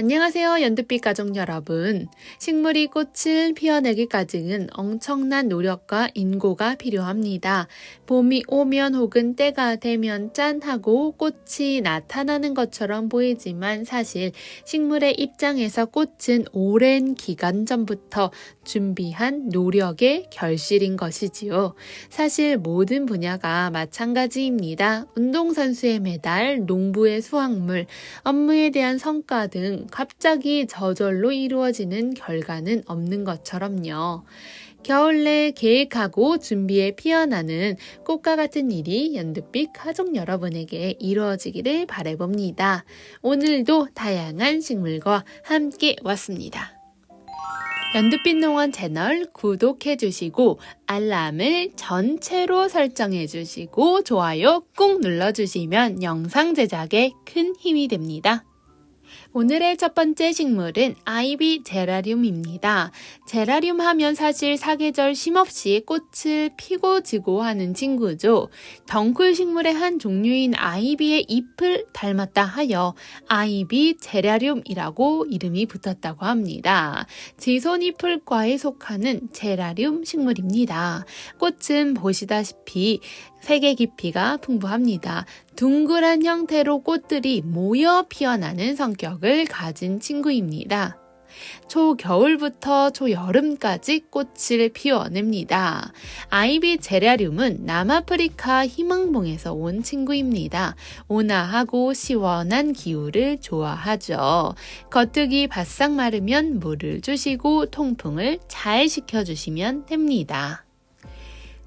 안녕하세요, 연두빛 가족 여러분. 식물이 꽃을 피워내기까지는 엄청난 노력과 인고가 필요합니다. 봄이 오면 혹은 때가 되면 짠하고 꽃이 나타나는 것처럼 보이지만 사실 식물의 입장에서 꽃은 오랜 기간 전부터 준비한 노력의 결실인 것이지요. 사실 모든 분야가 마찬가지입니다. 운동선수의 메달, 농부의 수확물, 업무에 대한 성과 등 갑자기 저절로 이루어지는 결과는 없는 것처럼요. 겨울 내 계획하고 준비에 피어나는 꽃과 같은 일이 연두빛 가족 여러분에게 이루어지기를 바라봅니다. 오늘도 다양한 식물과 함께 왔습니다. 연두빛 농원 채널 구독해 주시고 알람을 전체로 설정해 주시고 좋아요 꾹 눌러 주시면 영상 제작에 큰 힘이 됩니다. 오늘의 첫 번째 식물은 아이비 제라늄입니다. 제라늄 하면 사실 사계절 쉼없이 꽃을 피고 지고 하는 친구죠. 덩쿨 식물의 한 종류인 아이비의 잎을 닮았다 하여 아이비 제라늄이라고 이름이 붙었다고 합니다. 지손이풀과에 속하는 제라늄 식물입니다. 꽃은 보시다시피 색의 깊이가 풍부합니다. 둥그란 형태로 꽃들이 모여 피어나는 성격을 가진 친구입니다. 초겨울부터 초여름까지 꽃을 피워냅니다. 아이비 제라늄은 남아프리카 희망봉에서 온 친구입니다. 온화하고 시원한 기후를 좋아하죠. 겉흙이 바싹 마르면 물을 주시고 통풍을 잘 시켜주시면 됩니다.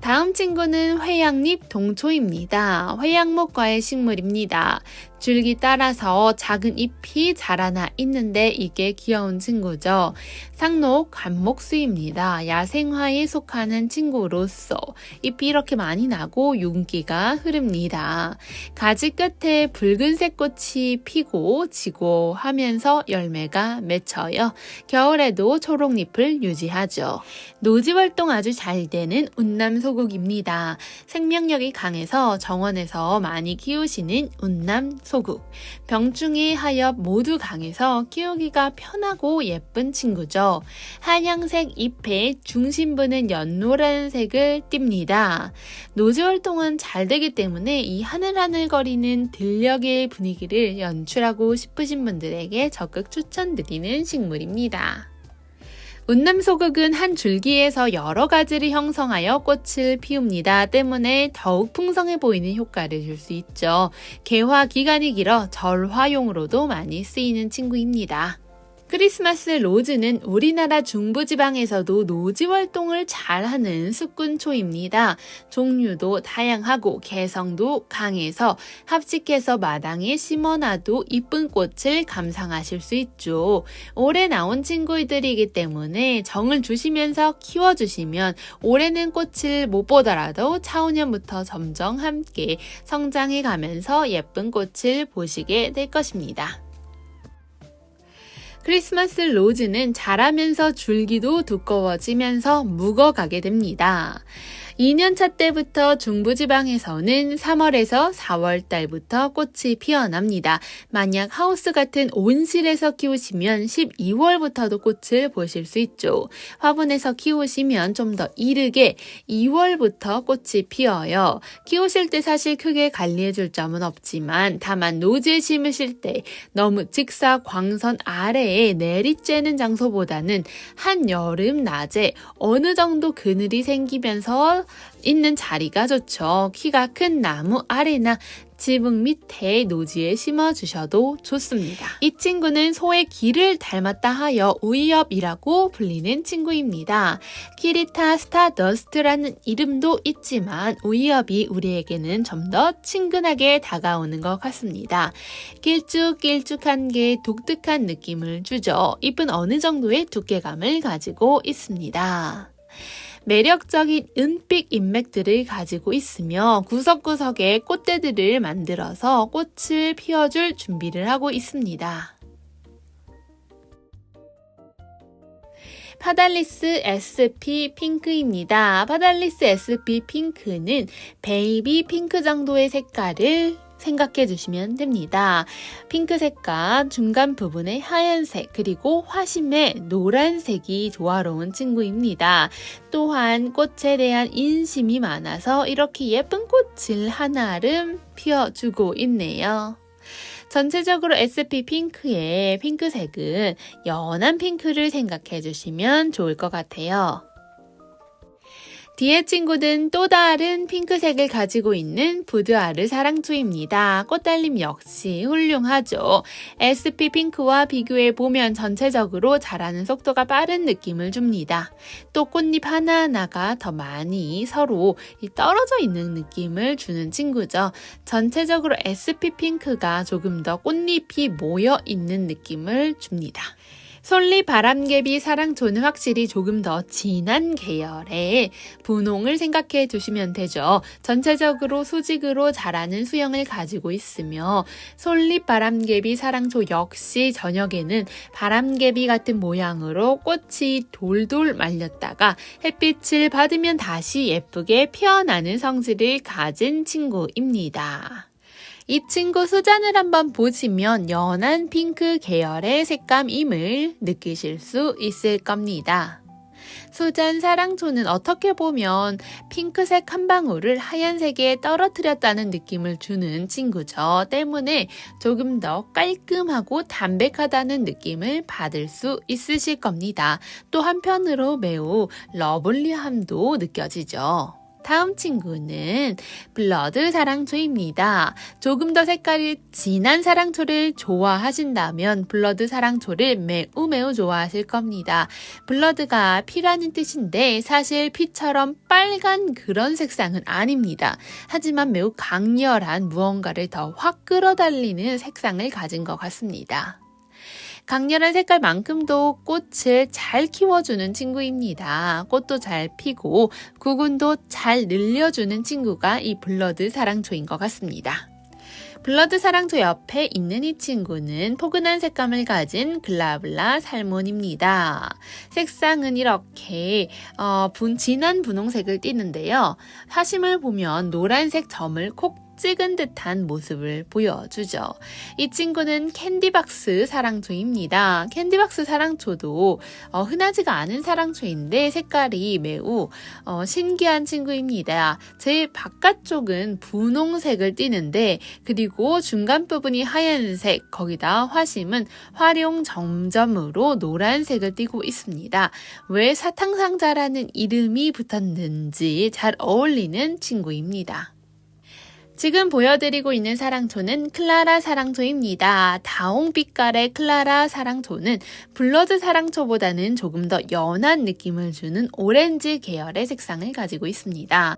다음 친구는 회양잎 동초입니다. 회양목과의 식물입니다. 줄기 따라서 작은 잎이 자라나 있는데 이게 귀여운 친구죠. 상록 관목수입니다. 야생화에 속하는 친구로서 잎이 이렇게 많이 나고 윤기가 흐릅니다. 가지 끝에 붉은색 꽃이 피고 지고 하면서 열매가 맺혀요. 겨울에도 초록잎을 유지하죠. 노지 활동 아주 잘 되는 운남소국입니다. 생명력이 강해서 정원에서 많이 키우시는 운남소국. 병충해, 하엽 모두 강해서 키우기가 편하고 예쁜 친구죠. 한양색 잎의 중심부는 연노란색을 띱니다. 노지 활동은 잘 되기 때문에 이 하늘하늘거리는 들녘의 분위기를 연출하고 싶으신 분들에게 적극 추천드리는 식물입니다. 운남소국은 한 줄기에서 여러 가지를 형성하여 꽃을 피웁니다. 때문에 더욱 풍성해 보이는 효과를 줄 수 있죠. 개화 기간이 길어 절화용으로도 많이 쓰이는 친구입니다. 크리스마스 로즈는 우리나라 중부지방에서도 노지 활동을 잘하는 숙군초입니다. 종류도 다양하고 개성도 강해서 합식해서 마당에 심어놔도 이쁜 꽃을 감상하실 수 있죠. 올해 나온 친구들이기 때문에 정을 주시면서 키워주시면 올해는 꽃을 못 보더라도 차후년부터 점점 함께 성장해 가면서 예쁜 꽃을 보시게 될 것입니다. 크리스마스 로즈는 자라면서 줄기도 두꺼워지면서 묵어가게 됩니다. 2년차 때부터 중부지방에서는 3월에서 4월 달부터 꽃이 피어납니다. 만약 하우스 같은 온실에서 키우시면 12월부터도 꽃을 보실 수 있죠. 화분에서 키우시면 좀 더 이르게 2월부터 꽃이 피어요. 키우실 때 사실 크게 관리해 줄 점은 없지만 다만 노지에 심으실 때 너무 직사 광선 아래에 내리쬐는 장소보다는 한여름 낮에 어느 정도 그늘이 생기면서 있는 자리가 좋죠. 키가 큰 나무 아래나 지붕 밑에 노지에 심어주셔도 좋습니다. 이 친구는 소의 귀를 닮았다 하여 우이엽이라고 불리는 친구입니다. 키리타 스타더스트라는 이름도 있지만 우이엽이 우리에게는 좀 더 친근하게 다가오는 것 같습니다. 길쭉길쭉한 게 독특한 느낌을 주죠. 잎은 어느 정도의 두께감을 가지고 있습니다. 매력적인 은빛 잎맥들을 가지고 있으며 구석구석에 꽃대들을 만들어서 꽃을 피워줄 준비를 하고 있습니다. 파달리스 SP 핑크입니다. 파달리스 SP 핑크는 베이비 핑크 정도의 색깔을 생각해 주시면 됩니다. 핑크색과 중간 부분의 하얀색 그리고 화심의 노란색이 조화로운 친구입니다. 또한 꽃에 대한 인심이 많아서 이렇게 예쁜 꽃을 한아름 피워주고 있네요. 전체적으로 SP 핑크의 핑크색은 연한 핑크를 생각해 주시면 좋을 것 같아요. 뒤에 친구는 또 다른 핑크색을 가지고 있는 부드아르 사랑초입니다. 꽃달림 역시 훌륭하죠. SP 핑크와 비교해 보면 전체적으로 자라는 속도가 빠른 느낌을 줍니다. 또 꽃잎 하나하나가 더 많이 서로 떨어져 있는 느낌을 주는 친구죠. 전체적으로 SP 핑크가 조금 더 꽃잎이 모여 있는 느낌을 줍니다. 솔리 바람개비 사랑초는 확실히 조금 더 진한 계열의 분홍을 생각해 주시면 되죠. 전체적으로 수직으로 자라는 수영을 가지고 있으며 솔리 바람개비 사랑초 역시 저녁에는 바람개비 같은 모양으로 꽃이 돌돌 말렸다가 햇빛을 받으면 다시 예쁘게 피어나는 성질을 가진 친구입니다. 이 친구 수잔을 한번 보시면 연한 핑크 계열의 색감임을 느끼실 수 있을 겁니다. 수잔 사랑초는 어떻게 보면 핑크색 한 방울을 하얀색에 떨어뜨렸다는 느낌을 주는 친구죠. 때문에 조금 더 깔끔하고 담백하다는 느낌을 받을 수 있으실 겁니다. 또 한편으로 매우 러블리함도 느껴지죠. 다음 친구는 블러드 사랑초입니다. 조금 더 색깔이 진한 사랑초를 좋아하신다면 블러드 사랑초를 매우 좋아하실 겁니다. 블러드가 피라는 뜻인데 사실 피처럼 빨간 그런 색상은 아닙니다. 하지만 매우 강렬한 무언가를 더 확 끌어달리는 색상을 가진 것 같습니다. 강렬한 색깔만큼도 꽃을 잘 키워주는 친구입니다. 꽃도 잘 피고 구근도 잘 늘려주는 친구가 이 블러드 사랑초인 것 같습니다. 블러드 사랑초 옆에 있는 이 친구는 포근한 색감을 가진 글라블라 살몬입니다. 색상은 이렇게 진한 분홍색을 띠는데요. 화심을 보면 노란색 점을 콕 찍은 듯한 모습을 보여주죠. 이 친구는 캔디박스 사랑초입니다. 캔디박스 사랑초도 흔하지가 않은 사랑초인데 색깔이 매우 신기한 친구입니다. 제일 바깥쪽은 분홍색을 띠는데 그리고 중간 부분이 하얀색, 거기다 화심은 활용 정점으로 노란색을 띠고 있습니다. 왜 사탕상자라는 이름이 붙었는지 잘 어울리는 친구입니다. 지금 보여드리고 있는 사랑초는 클라라 사랑초입니다. 다홍빛깔의 클라라 사랑초는 블러드 사랑초보다는 조금 더 연한 느낌을 주는 오렌지 계열의 색상을 가지고 있습니다.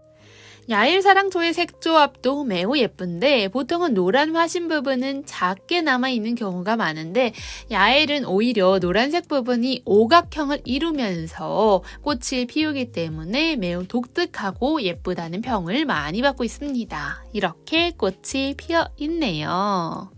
야일 사랑초의 색조합도 매우 예쁜데 보통은 노란 화심 부분은 작게 남아있는 경우가 많은데 야일은 오히려 노란색 부분이 오각형을 이루면서 꽃을 피우기 때문에 매우 독특하고 예쁘다는 평을 많이 받고 있습니다. 이렇게 꽃이 피어 있네요.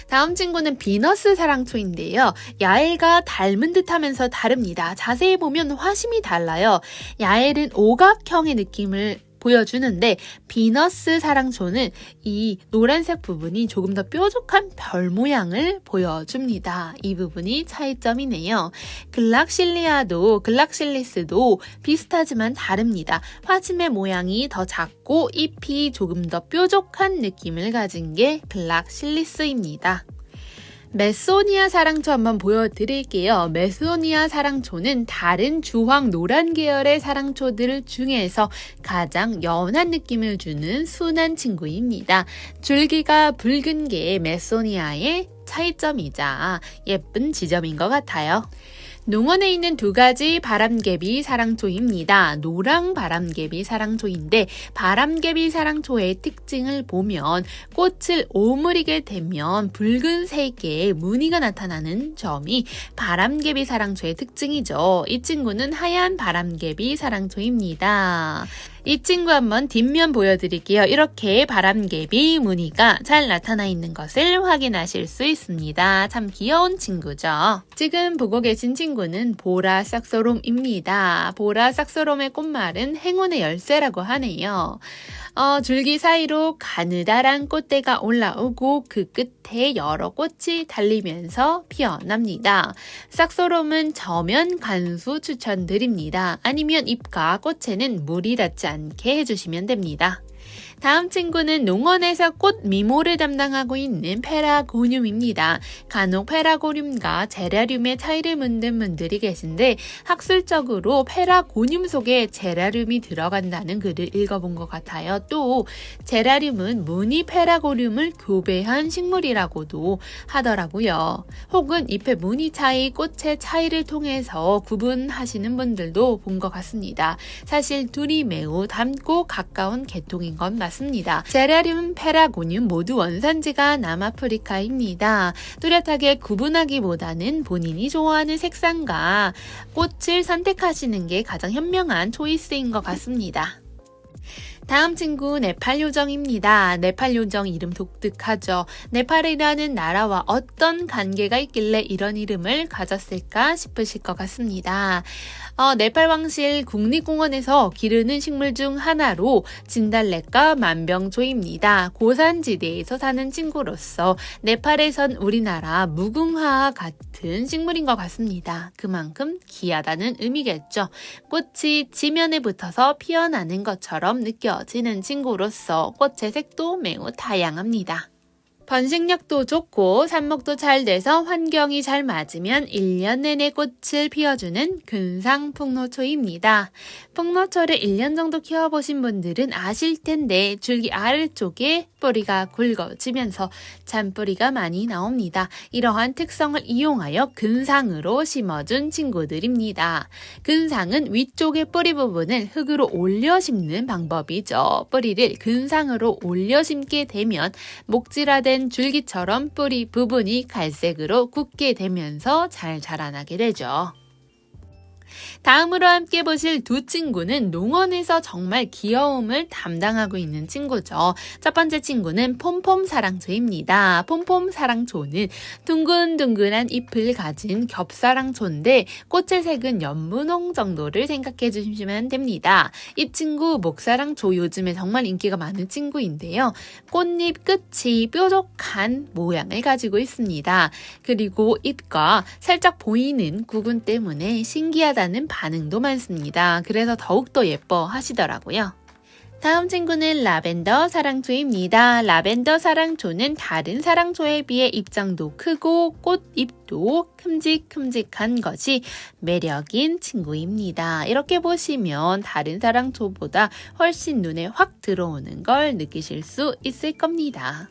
다음 친구는 비너스 사랑초인데요. 야엘과 닮은 듯 하면서 다릅니다. 자세히 보면 화심이 달라요. 야엘은 오각형의 느낌을 보여주는데 비너스 사랑초는 이 노란색 부분이 조금 더 뾰족한 별 모양을 보여줍니다. 이 부분이 차이점이네요. 글락실리스도 비슷하지만 다릅니다. 화심의 모양이 더 작고 잎이 조금 더 뾰족한 느낌을 가진 게 글락실리스입니다. 메소니아 사랑초 한번 보여드릴게요. 메소니아 사랑초는 다른 주황 노란 계열의 사랑초들 중에서 가장 연한 느낌을 주는 순한 친구입니다. 줄기가 붉은 게 메소니아의 차이점이자 예쁜 지점인 것 같아요. 농원에 있는 두 가지 바람개비 사랑초입니다. 노랑 바람개비 사랑초인데 바람개비 사랑초의 특징을 보면 꽃을 오므리게 되면 붉은색의 무늬가 나타나는 점이 바람개비 사랑초의 특징이죠. 이 친구는 하얀 바람개비 사랑초입니다. 이 친구 한번 뒷면 보여드릴게요. 이렇게 바람개비 무늬가 잘 나타나 있는 것을 확인하실 수 있습니다. 참 귀여운 친구죠. 지금 보고 계신 친구는 보라 싹소롬입니다. 보라 싹소롬의 꽃말은 행운의 열쇠라고 하네요. 줄기 사이로 가느다란 꽃대가 올라오고 그 끝에 여러 꽃이 달리면서 피어납니다. 싹소롬은 저면 간수 추천드립니다. 아니면 잎과 꽃에는 물이 닿지 않게 해주시면 됩니다. 다음 친구는 농원에서 꽃 미모를 담당하고 있는 페라고늄입니다. 간혹 페라고늄과 제라늄의 차이를 묻는 분들이 계신데 학술적으로 페라고늄 속에 제라늄이 들어간다는 글을 읽어본 것 같아요. 또 제라늄은 무늬 페라고늄을 교배한 식물이라고도 하더라고요. 혹은 잎의 무늬 차이, 꽃의 차이를 통해서 구분하시는 분들도 본 것 같습니다. 사실 둘이 매우 닮고 가까운 계통인 건 맞습니다. 제라늄, 페라고늄 모두 원산지가 남아프리카입니다. 뚜렷하게 구분하기보다는 본인이 좋아하는 색상과 꽃을 선택하시는 게 가장 현명한 초이스인 것 같습니다. 다음 친구 네팔 요정입니다. 네팔 요정 이름 독특하죠. 네팔이라는 나라와 어떤 관계가 있길래 이런 이름을 가졌을까 싶으실 것 같습니다. 네팔 왕실 국립공원에서 기르는 식물 중 하나로 진달래과 만병초입니다. 고산지대에서 사는 친구로서 네팔에선 우리나라 무궁화와 같은 식물인 것 같습니다. 그만큼 귀하다는 의미겠죠. 꽃이 지면에 붙어서 피어나는 것처럼 느껴지는 친구로서 꽃의 색도 매우 다양합니다. 번식력도 좋고 삽목도 잘 돼서 환경이 잘 맞으면 1년 내내 꽃을 피워주는 근상풍노초입니다. 풍노초를 1년 정도 키워보신 분들은 아실 텐데 줄기 아래쪽에 뿌리가 굵어지면서 잔뿌리가 많이 나옵니다. 이러한 특성을 이용하여 근상으로 심어준 친구들입니다. 근상은 위쪽의 뿌리 부분을 흙으로 올려 심는 방법이죠. 뿌리를 근상으로 올려 심게 되면 목질화된 줄기처럼 뿌리 부분이 갈색으로 굳게 되면서 잘 자라나게 되죠. 다음으로 함께 보실 두 친구는 농원에서 정말 귀여움을 담당하고 있는 친구죠. 첫 번째 친구는 폼폼사랑초입니다. 폼폼사랑초는 둥근둥근한 잎을 가진 겹사랑초인데 꽃의 색은 연분홍 정도를 생각해 주시면 됩니다. 이 친구 목사랑초 요즘에 정말 인기가 많은 친구인데요. 꽃잎 끝이 뾰족한 모양을 가지고 있습니다. 그리고 잎과 살짝 보이는 구근 때문에 신기하다는 반응도 많습니다. 그래서 더욱더 예뻐 하시더라고요. 다음 친구는 라벤더 사랑초입니다. 라벤더 사랑초는 다른 사랑초에 비해 입장도 크고 꽃잎도 큼직큼직한 것이 매력인 친구입니다. 이렇게 보시면 다른 사랑초보다 훨씬 눈에 확 들어오는 걸 느끼실 수 있을 겁니다.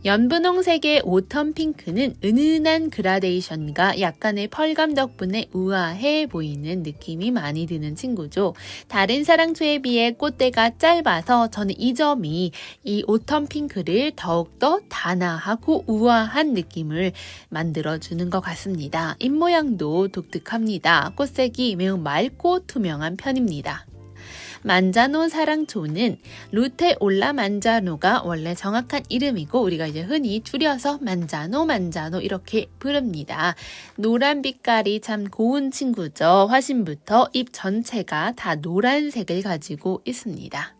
연분홍색의 오텀 핑크는 은은한 그라데이션과 약간의 펄감 덕분에 우아해 보이는 느낌이 많이 드는 친구죠. 다른 사랑초에 비해 꽃대가 짧아서 저는 이 점이 이 오텀 핑크를 더욱더 단아하고 우아한 느낌을 만들어주는 것 같습니다. 잎모양도 독특합니다. 꽃색이 매우 맑고 투명한 편입니다. 만자노 사랑초는 루테올라 만자노가 원래 정확한 이름이고 우리가 이제 흔히 줄여서 만자노 이렇게 부릅니다. 노란 빛깔이 참 고운 친구죠. 화심부터 잎 전체가 다 노란색을 가지고 있습니다.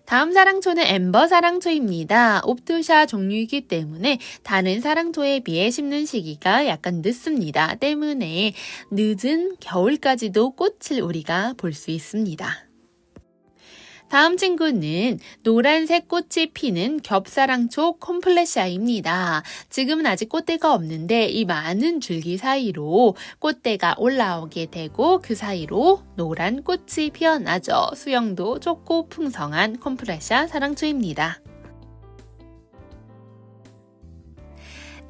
다음 사랑초는 엠버 사랑초입니다. 옵투샤 종류이기 때문에 다른 사랑초에 비해 심는 시기가 약간 늦습니다. 때문에 늦은 겨울까지도 꽃을 우리가 볼 수 있습니다. 다음 친구는 노란색 꽃이 피는 겹사랑초 콤플레샤입니다. 지금은 아직 꽃대가 없는데 이 많은 줄기 사이로 꽃대가 올라오게 되고 그 사이로 노란 꽃이 피어나죠. 수영도 좋고 풍성한 콤플레샤 사랑초입니다.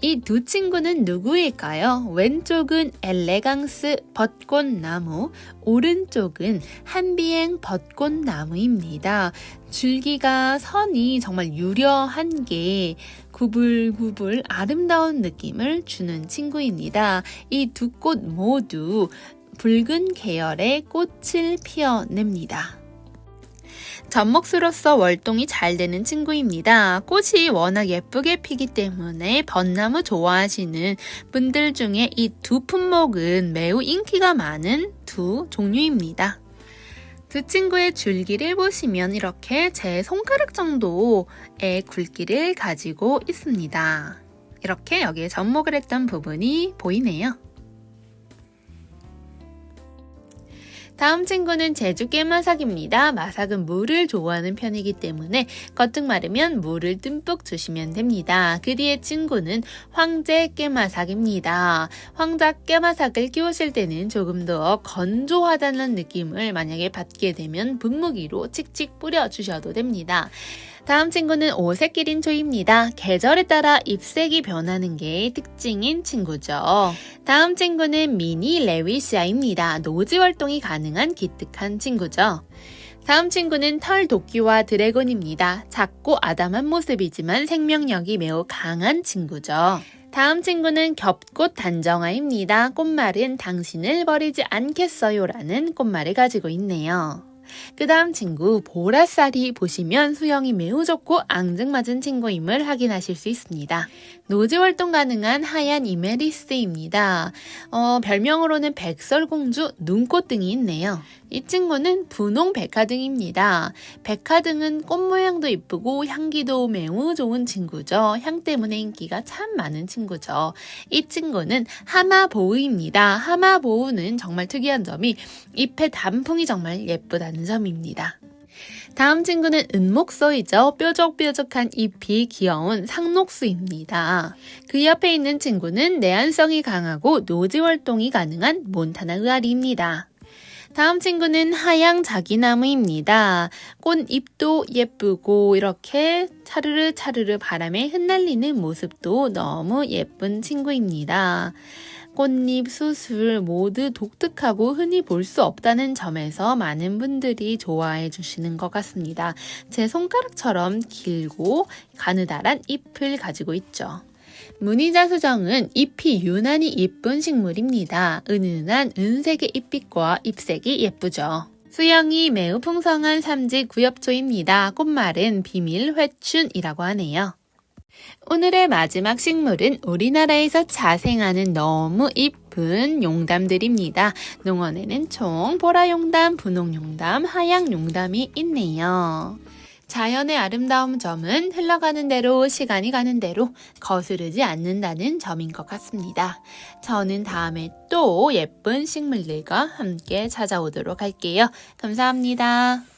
이 두 친구는 누구일까요? 왼쪽은 엘레강스 벚꽃나무, 오른쪽은 한비행 벚꽃나무입니다. 줄기가 선이 정말 유려한 게 구불구불 아름다운 느낌을 주는 친구입니다. 이 두 꽃 모두 붉은 계열의 꽃을 피어냅니다. 젖목수로서 월동이 잘 되는 친구입니다. 꽃이 워낙 예쁘게 피기 때문에 벚나무 좋아하시는 분들 중에 이 두 품목은 매우 인기가 많은 두 종류입니다. 두 친구의 줄기를 보시면 이렇게 제 손가락 정도의 굵기를 가지고 있습니다. 이렇게 여기에 접목을 했던 부분이 보이네요. 다음 친구는 제주 깨마삭입니다. 마삭은 물을 좋아하는 편이기 때문에 겉흙 마르면 물을 듬뿍 주시면 됩니다. 그 뒤에 친구는 황제 깨마삭입니다. 황제 깨마삭을 키우실 때는 조금 더 건조하다는 느낌을 만약에 받게 되면 분무기로 칙칙 뿌려주셔도 됩니다. 다음 친구는 오색기린초입니다. 계절에 따라 잎색이 변하는 게 특징인 친구죠. 다음 친구는 미니 레위시아입니다. 노지 활동이 가능한 기특한 친구죠. 다음 친구는 털도끼와 드래곤입니다. 작고 아담한 모습이지만 생명력이 매우 강한 친구죠. 다음 친구는 겹꽃 단정아입니다. 꽃말은 당신을 버리지 않겠어요 라는 꽃말을 가지고 있네요. 그 다음 친구 보라쌀이 보시면 수영이 매우 좋고 앙증맞은 친구임을 확인하실 수 있습니다. 노지 활동 가능한 하얀 이메리스입니다. 별명으로는 백설공주 눈꽃 등이 있네요. 이 친구는 분홍 백화등입니다. 백화등은 꽃 모양도 이쁘고 향기도 매우 좋은 친구죠. 향 때문에 인기가 참 많은 친구죠. 이 친구는 하마보우입니다. 하마보우는 정말 특이한 점이 잎의 단풍이 정말 예쁘다는 점입니다. 다음 친구는 은목소이죠. 뾰족뾰족한 잎이 귀여운 상록수입니다. 그 옆에 있는 친구는 내한성이 강하고 노지 활동이 가능한 몬타나 의아리입니다. 다음 친구는 하양 자기나무입니다. 꽃잎도 예쁘고 이렇게 차르르 차르르 바람에 흩날리는 모습도 너무 예쁜 친구입니다. 꽃잎, 수술 모두 독특하고 흔히 볼 수 없다는 점에서 많은 분들이 좋아해 주시는 것 같습니다. 제 손가락처럼 길고 가느다란 잎을 가지고 있죠. 무늬자수정은 잎이 유난히 예쁜 식물입니다. 은은한 은색의 잎빛과 잎색이 예쁘죠. 수영이 매우 풍성한 삼지 구엽초입니다. 꽃말은 비밀 회춘이라고 하네요. 오늘의 마지막 식물은 우리나라에서 자생하는 너무 이쁜 용담들입니다. 농원에는 총 보라용담, 분홍용담, 하양용담이 있네요. 자연의 아름다운 점은 흘러가는 대로 시간이 가는 대로 거스르지 않는다는 점인 것 같습니다. 저는 다음에 또 예쁜 식물들과 함께 찾아오도록 할게요. 감사합니다.